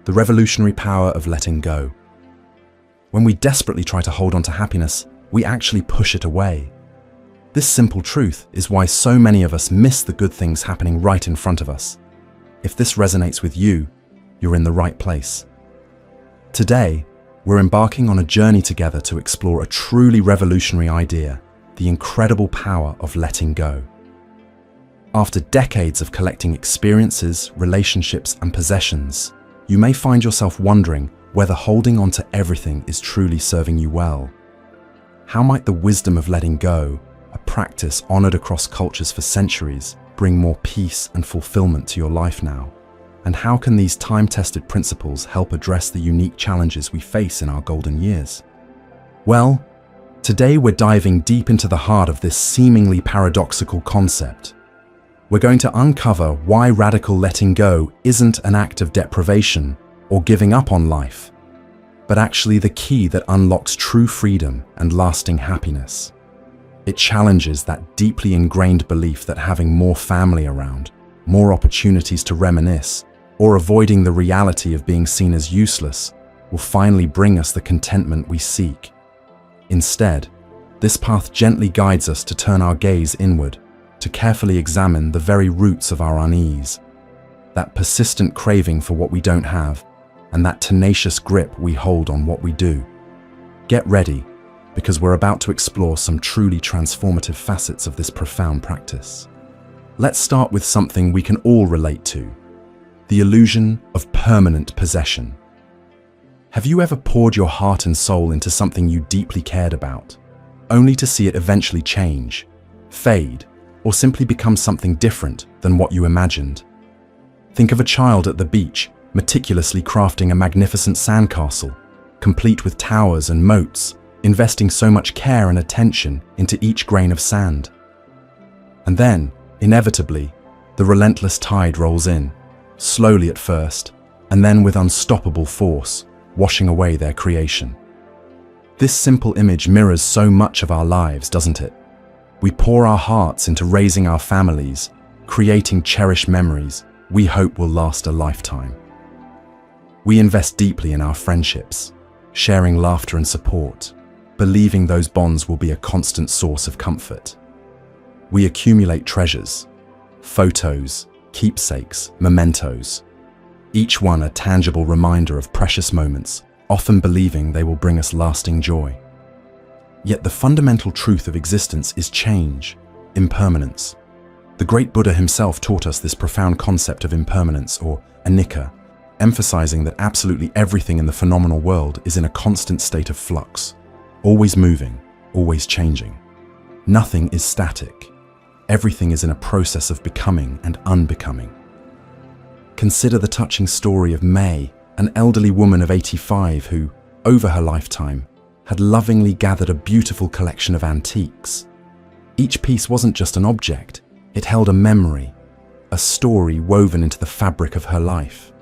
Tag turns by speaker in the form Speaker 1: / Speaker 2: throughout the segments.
Speaker 1: the revolutionary power of letting go. When we desperately try to hold on to happiness, we actually push it away. This simple truth is why so many of us miss the good things happening right in front of us. If this resonates with you, you're in the right place. Today, we're embarking on a journey together to explore a truly revolutionary idea, the incredible power of letting go. After decades of collecting experiences, relationships, and possessions, you may find yourself wondering whether holding on to everything is truly serving you well. How might the wisdom of letting go, a practice honored across cultures for centuries, bring more peace and fulfillment to your life now? And how can these time-tested principles help address the unique challenges we face in our golden years? Well, today we're diving deep into the heart of this seemingly paradoxical concept. We're going to uncover why radical letting go isn't an act of deprivation or giving up on life, but actually the key that unlocks true freedom and lasting happiness. It challenges that deeply ingrained belief that having more family around, more opportunities to reminisce, or avoiding the reality of being seen as useless will finally bring us the contentment we seek. Instead, this path gently guides us to turn our gaze inward, to carefully examine the very roots of our unease, that persistent craving for what we don't have, and that tenacious grip we hold on what we do. Get ready, because we're about to explore some truly transformative facets of this profound practice. Let's start with something we can all relate to: the illusion of permanent possession. Have you ever poured your heart and soul into something you deeply cared about, only to see it eventually change, fade, or simply become something different than what you imagined? Think of a child at the beach, meticulously crafting a magnificent sandcastle, complete with towers and moats, investing so much care and attention into each grain of sand. And then, inevitably, the relentless tide rolls in, slowly at first, and then with unstoppable force, washing away their creation. This simple image mirrors so much of our lives, doesn't it? We pour our hearts into raising our families, creating cherished memories we hope will last a lifetime. We invest deeply in our friendships, sharing laughter and support, believing those bonds will be a constant source of comfort. We accumulate treasures, photos, keepsakes, mementos, each one a tangible reminder of precious moments, often believing they will bring us lasting joy. Yet the fundamental truth of existence is change, impermanence. The great Buddha himself taught us this profound concept of impermanence, or anicca, emphasizing that absolutely everything in the phenomenal world is in a constant state of flux, always moving, always changing. Nothing is static. Everything is in a process of becoming and unbecoming. Consider the touching story of May, an elderly woman of 85 who, over her lifetime, had lovingly gathered a beautiful collection of antiques. Each piece wasn't just an object, it held a memory, a story woven into the fabric of her life.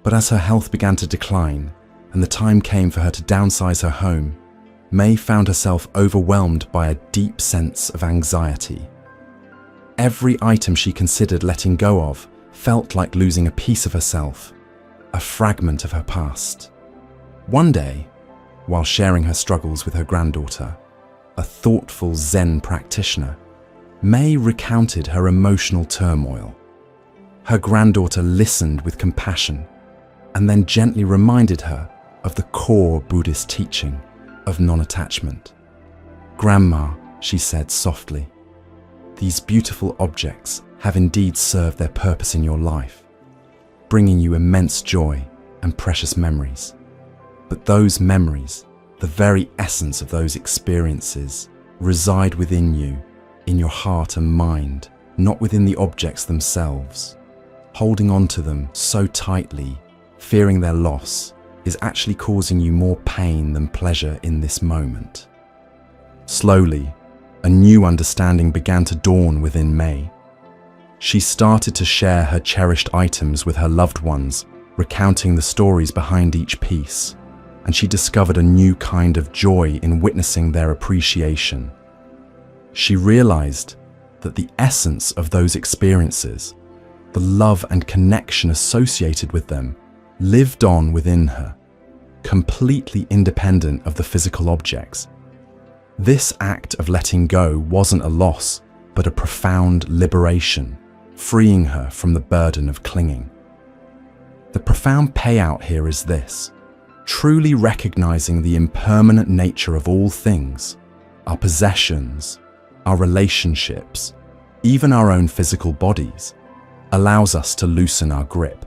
Speaker 1: But as her health began to decline, and the time came for her to downsize her home, May found herself overwhelmed by a deep sense of anxiety. Every item she considered letting go of felt like losing a piece of herself, a fragment of her past. One day, while sharing her struggles with her granddaughter, a thoughtful Zen practitioner, May recounted her emotional turmoil. Her granddaughter listened with compassion and then gently reminded her of the core Buddhist teaching of non-attachment. "Grandma," she said softly, "these beautiful objects have indeed served their purpose in your life, bringing you immense joy and precious memories. But those memories, the very essence of those experiences, reside within you, in your heart and mind, not within the objects themselves. Holding on to them so tightly, fearing their loss, is actually causing you more pain than pleasure in this moment." Slowly, a new understanding began to dawn within May. She started to share her cherished items with her loved ones, recounting the stories behind each piece, and she discovered a new kind of joy in witnessing their appreciation. She realized that the essence of those experiences, the love and connection associated with them, lived on within her, completely independent of the physical objects. This act of letting go wasn't a loss, but a profound liberation, freeing her from the burden of clinging. The profound payout here is this: truly recognizing the impermanent nature of all things, our possessions, our relationships, even our own physical bodies, allows us to loosen our grip.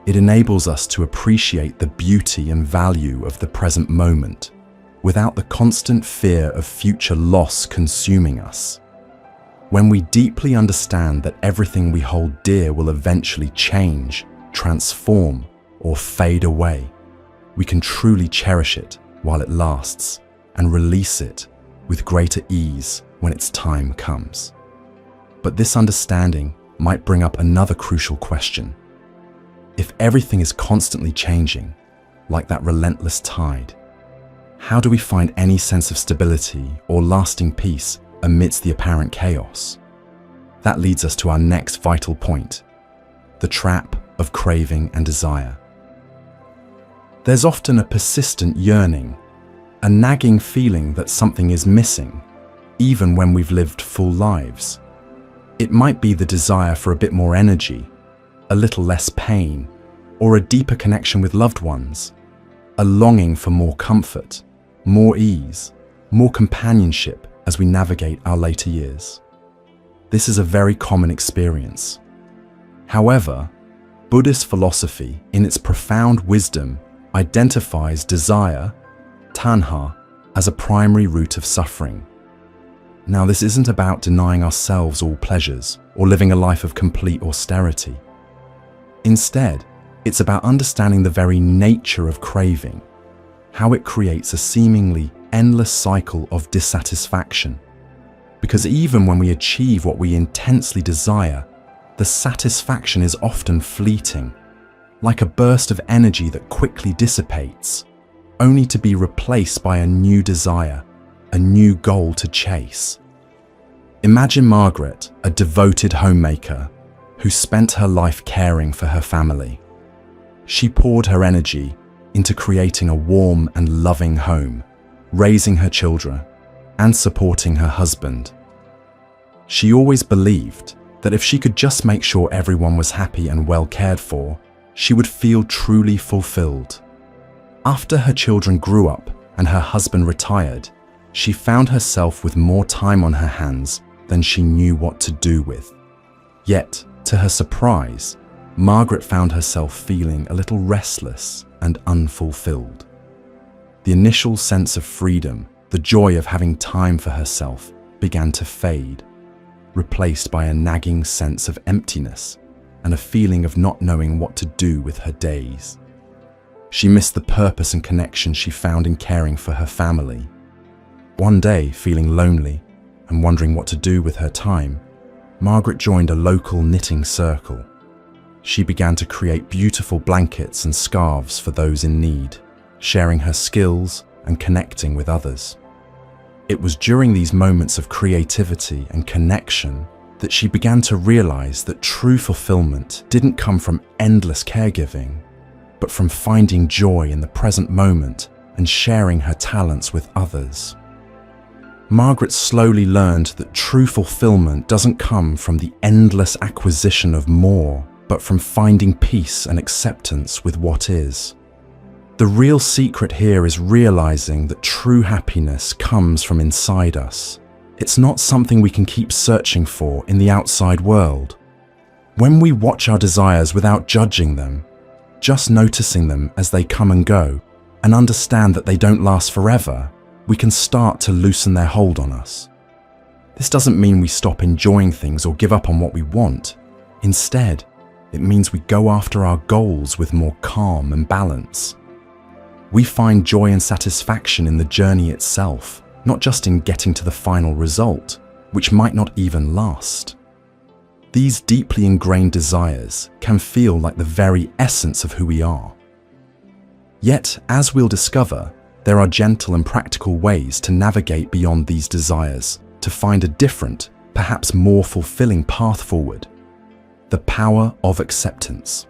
Speaker 1: It enables us to appreciate the beauty and value of the present moment, without the constant fear of future loss consuming us. When we deeply understand that everything we hold dear will eventually change, transform, or fade away, we can truly cherish it while it lasts and release it with greater ease when its time comes. But this understanding might bring up another crucial question. If everything is constantly changing, like that relentless tide, how do we find any sense of stability or lasting peace amidst the apparent chaos? That leads us to our next vital point: the trap of craving and desire. There's often a persistent yearning, a nagging feeling that something is missing, even when we've lived full lives. It might be the desire for a bit more energy, a little less pain, or a deeper connection with loved ones, a longing for more comfort, more ease, more companionship as we navigate our later years. This is a very common experience. However, Buddhist philosophy, in its profound wisdom, identifies desire, tanha, as a primary root of suffering. Now, this isn't about denying ourselves all pleasures or living a life of complete austerity. Instead, it's about understanding the very nature of craving, how it creates a seemingly endless cycle of dissatisfaction. Because even when we achieve what we intensely desire, the satisfaction is often fleeting, like a burst of energy that quickly dissipates, only to be replaced by a new desire, a new goal to chase. Imagine Margaret, a devoted homemaker who spent her life caring for her family. She poured her energy into creating a warm and loving home, raising her children, and supporting her husband. She always believed that if she could just make sure everyone was happy and well cared for, she would feel truly fulfilled. After her children grew up and her husband retired, she found herself with more time on her hands than she knew what to do with. Yet, to her surprise, Margaret found herself feeling a little restless and unfulfilled. The initial sense of freedom, the joy of having time for herself, began to fade, replaced by a nagging sense of emptiness and a feeling of not knowing what to do with her days. She missed the purpose and connection she found in caring for her family. One day, feeling lonely and wondering what to do with her time, Margaret joined a local knitting circle. She began to create beautiful blankets and scarves for those in need, sharing her skills and connecting with others. It was during these moments of creativity and connection that she began to realize that true fulfillment didn't come from endless caregiving, but from finding joy in the present moment and sharing her talents with others. Margaret slowly learned that true fulfillment doesn't come from the endless acquisition of more, but from finding peace and acceptance with what is. The real secret here is realizing that true happiness comes from inside us. It's not something we can keep searching for in the outside world. When we watch our desires without judging them, just noticing them as they come and go, and understand that they don't last forever, we can start to loosen their hold on us. This doesn't mean we stop enjoying things or give up on what we want. Instead, it means we go after our goals with more calm and balance. We find joy and satisfaction in the journey itself, not just in getting to the final result, which might not even last. These deeply ingrained desires can feel like the very essence of who we are. Yet, as we'll discover, there are gentle and practical ways to navigate beyond these desires, to find a different, perhaps more fulfilling path forward. The power of acceptance.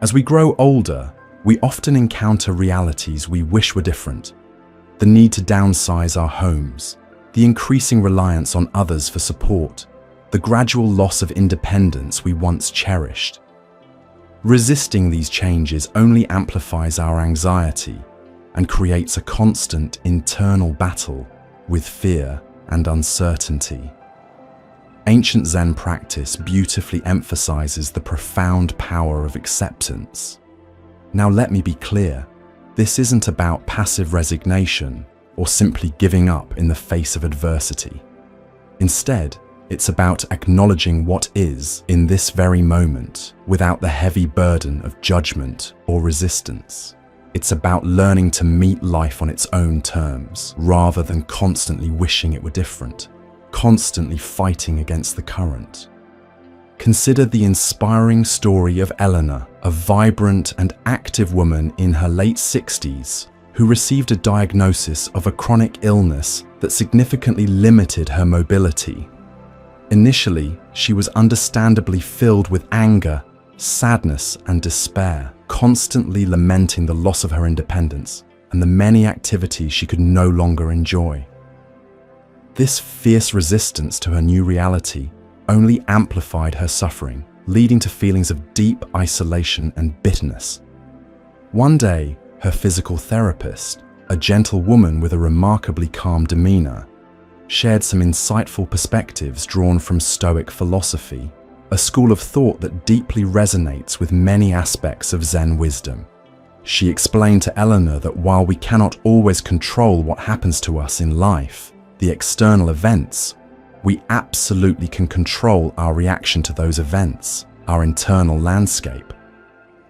Speaker 1: As we grow older, we often encounter realities we wish were different. The need to downsize our homes, the increasing reliance on others for support, the gradual loss of independence we once cherished. Resisting these changes only amplifies our anxiety and creates a constant internal battle with fear and uncertainty. Ancient Zen practice beautifully emphasizes the profound power of acceptance. Now let me be clear, this isn't about passive resignation or simply giving up in the face of adversity. Instead, it's about acknowledging what is in this very moment without the heavy burden of judgment or resistance. It's about learning to meet life on its own terms rather than constantly wishing it were different, constantly fighting against the current. Consider the inspiring story of Eleanor, a vibrant and active woman in her late 60s who received a diagnosis of a chronic illness that significantly limited her mobility. Initially, she was understandably filled with anger, sadness, and despair, constantly lamenting the loss of her independence and the many activities she could no longer enjoy. This fierce resistance to her new reality only amplified her suffering, leading to feelings of deep isolation and bitterness. One day, her physical therapist, a gentle woman with a remarkably calm demeanor, shared some insightful perspectives drawn from Stoic philosophy, a school of thought that deeply resonates with many aspects of Zen wisdom. She explained to Eleanor that while we cannot always control what happens to us in life, the external events, we absolutely can control our reaction to those events, our internal landscape.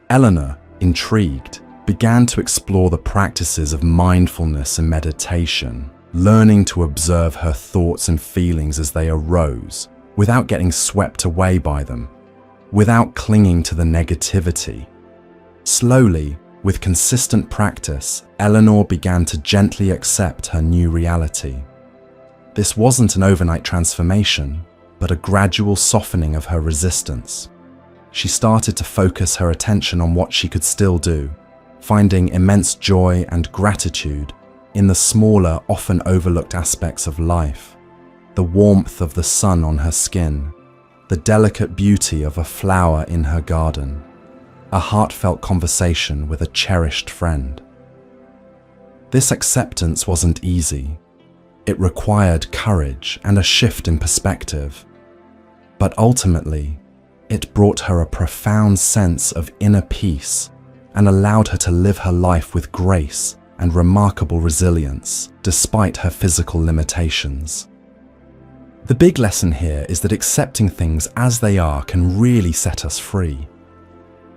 Speaker 1: Eleanor, intrigued, began to explore the practices of mindfulness and meditation, learning to observe her thoughts and feelings as they arose, without getting swept away by them, without clinging to the negativity. Slowly, with consistent practice, Eleanor began to gently accept her new reality. This wasn't an overnight transformation, but a gradual softening of her resistance. She started to focus her attention on what she could still do, finding immense joy and gratitude in the smaller, often overlooked aspects of life. The warmth of the sun on her skin, the delicate beauty of a flower in her garden, a heartfelt conversation with a cherished friend. This acceptance wasn't easy. It required courage and a shift in perspective. But ultimately, it brought her a profound sense of inner peace and allowed her to live her life with grace and remarkable resilience, despite her physical limitations. The big lesson here is that accepting things as they are can really set us free.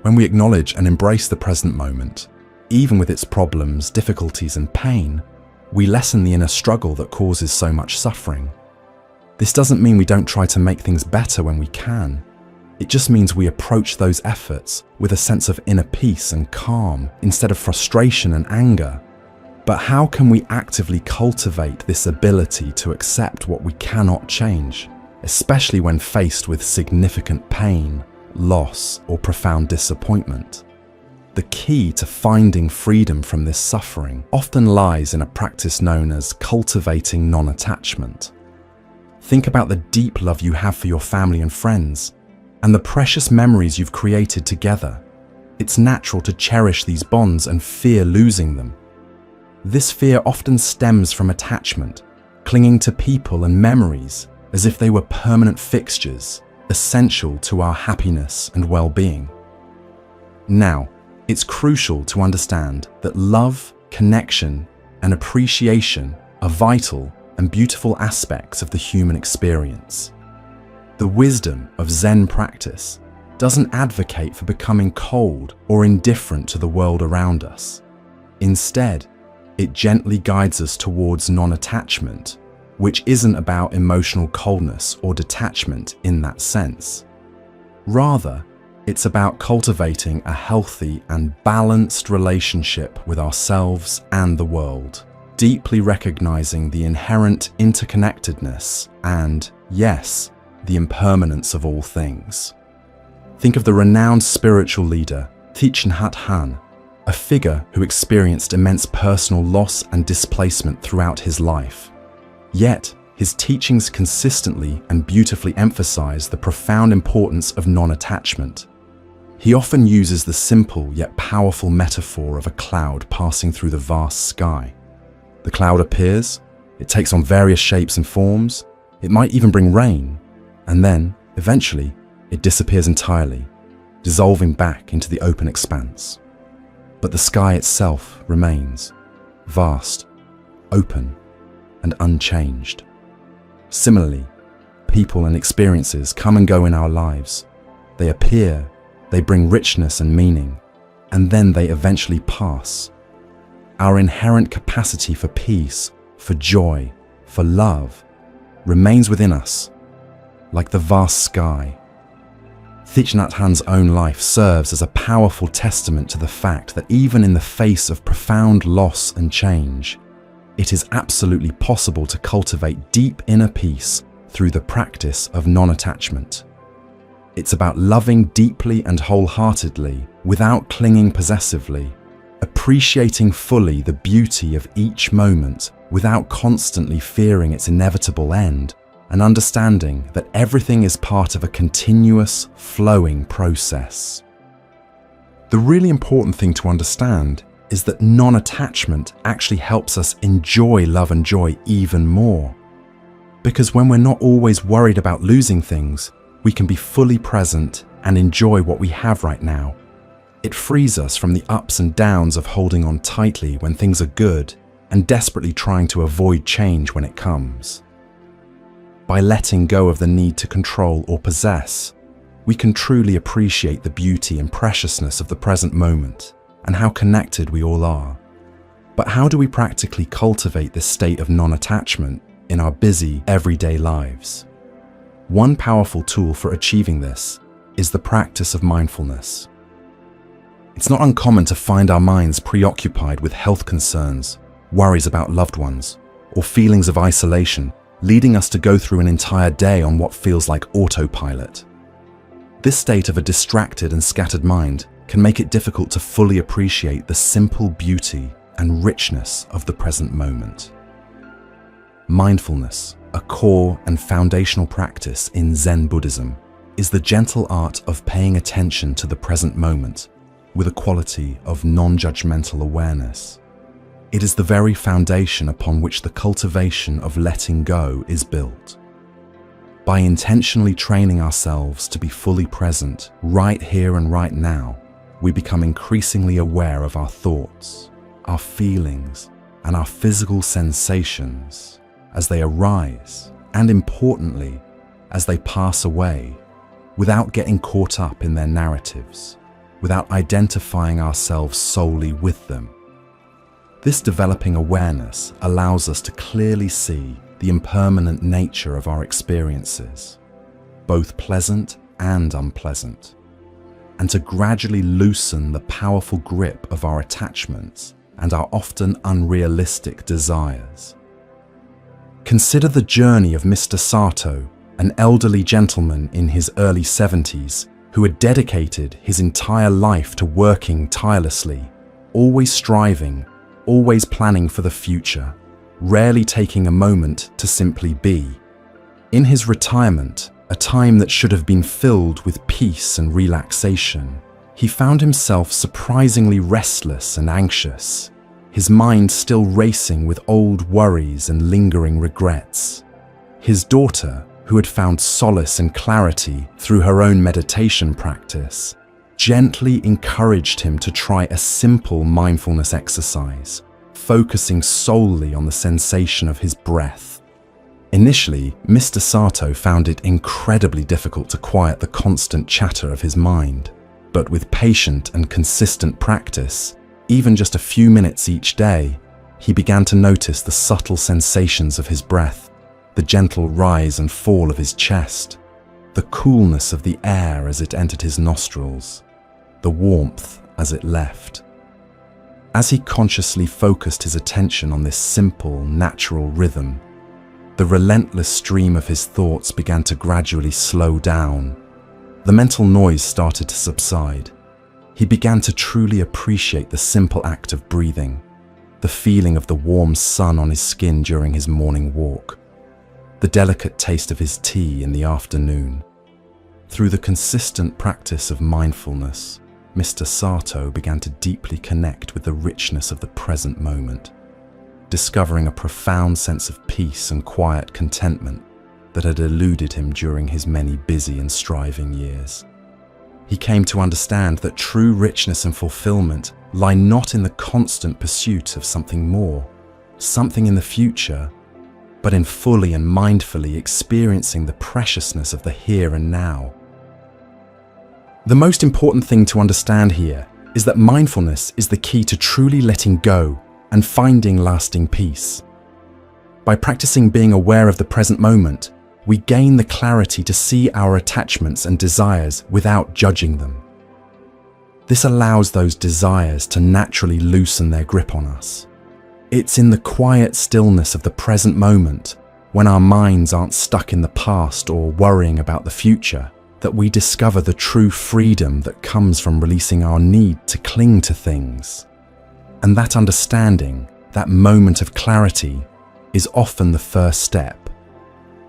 Speaker 1: When we acknowledge and embrace the present moment, even with its problems, difficulties, and pain, we lessen the inner struggle that causes so much suffering. This doesn't mean we don't try to make things better when we can. It just means we approach those efforts with a sense of inner peace and calm instead of frustration and anger. But how can we actively cultivate this ability to accept what we cannot change, especially when faced with significant pain, loss, or profound disappointment? The key to finding freedom from this suffering often lies in a practice known as cultivating non-attachment. Think about the deep love you have for your family and friends, and the precious memories you've created together. It's natural to cherish these bonds and fear losing them. This fear often stems from attachment, clinging to people and memories as if they were permanent fixtures, essential to our happiness and well-being. Now, it's crucial to understand that love, connection, and appreciation are vital and beautiful aspects of the human experience. The wisdom of Zen practice doesn't advocate for becoming cold or indifferent to the world around us. Instead, it gently guides us towards non-attachment, which isn't about emotional coldness or detachment in that sense. Rather, it's about cultivating a healthy and balanced relationship with ourselves and the world, deeply recognizing the inherent interconnectedness and, yes, the impermanence of all things. Think of the renowned spiritual leader Thich Nhat Hanh, a figure who experienced immense personal loss and displacement throughout his life. Yet, his teachings consistently and beautifully emphasize the profound importance of non-attachment. He often uses the simple yet powerful metaphor of a cloud passing through the vast sky. The cloud appears, it takes on various shapes and forms, it might even bring rain, and then, eventually, it disappears entirely, dissolving back into the open expanse. But the sky itself remains, vast, open, and unchanged. Similarly, people and experiences come and go in our lives. They appear, they bring richness and meaning, and then they eventually pass. Our inherent capacity for peace, for joy, for love, remains within us, like the vast sky. Thich Nhat Hanh's own life serves as a powerful testament to the fact that even in the face of profound loss and change, it is absolutely possible to cultivate deep inner peace through the practice of non-attachment. It's about loving deeply and wholeheartedly without clinging possessively, appreciating fully the beauty of each moment without constantly fearing its inevitable end, and understanding that everything is part of a continuous, flowing process. The really important thing to understand is that non-attachment actually helps us enjoy love and joy even more. Because when we're not always worried about losing things, we can be fully present and enjoy what we have right now. It frees us from the ups and downs of holding on tightly when things are good and desperately trying to avoid change when it comes. By letting go of the need to control or possess, we can truly appreciate the beauty and preciousness of the present moment and how connected we all are. But how do we practically cultivate this state of non-attachment in our busy, everyday lives? One powerful tool for achieving this is the practice of mindfulness. It's not uncommon to find our minds preoccupied with health concerns, worries about loved ones, or feelings of isolation, leading us to go through an entire day on what feels like autopilot. This state of a distracted and scattered mind can make it difficult to fully appreciate the simple beauty and richness of the present moment. Mindfulness, a core and foundational practice in Zen Buddhism, is the gentle art of paying attention to the present moment with a quality of non-judgmental awareness. It is the very foundation upon which the cultivation of letting go is built. By intentionally training ourselves to be fully present right here and right now, we become increasingly aware of our thoughts, our feelings, and our physical sensations as they arise, and importantly, as they pass away, without getting caught up in their narratives, without identifying ourselves solely with them. This developing awareness allows us to clearly see the impermanent nature of our experiences, both pleasant and unpleasant, and to gradually loosen the powerful grip of our attachments and our often unrealistic desires. Consider the journey of Mr. Sato, an elderly gentleman in his early 70s who had dedicated his entire life to working tirelessly, always striving, always planning for the future, rarely taking a moment to simply be. In his retirement, a time that should have been filled with peace and relaxation, he found himself surprisingly restless and anxious, his mind still racing with old worries and lingering regrets. His daughter, who had found solace and clarity through her own meditation practice, gently encouraged him to try a simple mindfulness exercise, focusing solely on the sensation of his breath. Initially, Mr. Sato found it incredibly difficult to quiet the constant chatter of his mind, but with patient and consistent practice, even just a few minutes each day, he began to notice the subtle sensations of his breath, the gentle rise and fall of his chest, the coolness of the air as it entered his nostrils, the warmth as it left. As he consciously focused his attention on this simple, natural rhythm, the relentless stream of his thoughts began to gradually slow down. The mental noise started to subside, he began to truly appreciate the simple act of breathing, the feeling of the warm sun on his skin during his morning walk, the delicate taste of his tea in the afternoon. Through the consistent practice of mindfulness, Mr. Sato began to deeply connect with the richness of the present moment, discovering a profound sense of peace and quiet contentment that had eluded him during his many busy and striving years. He came to understand that true richness and fulfillment lie not in the constant pursuit of something more, something in the future, but in fully and mindfully experiencing the preciousness of the here and now. The most important thing to understand here is that mindfulness is the key to truly letting go and finding lasting peace. By practicing being aware of the present moment, we gain the clarity to see our attachments and desires without judging them. This allows those desires to naturally loosen their grip on us. It's in the quiet stillness of the present moment, when our minds aren't stuck in the past or worrying about the future, that we discover the true freedom that comes from releasing our need to cling to things. And that understanding, that moment of clarity, is often the first step.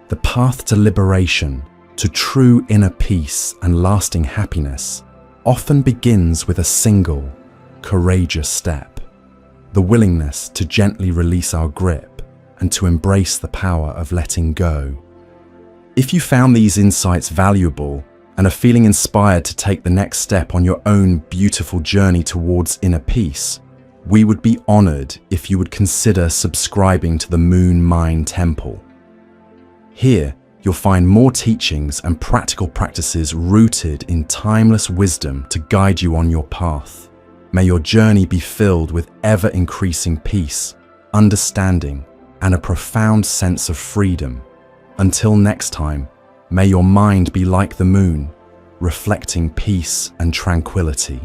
Speaker 1: The path to liberation, to true inner peace and lasting happiness, often begins with a single, courageous step: the willingness to gently release our grip and to embrace the power of letting go. If you found these insights valuable and are feeling inspired to take the next step on your own beautiful journey towards inner peace, we would be honored if you would consider subscribing to the Moon Mind Temple. Here, you'll find more teachings and practical practices rooted in timeless wisdom to guide you on your path. May your journey be filled with ever-increasing peace, understanding, and a profound sense of freedom. Until next time, may your mind be like the moon, reflecting peace and tranquility.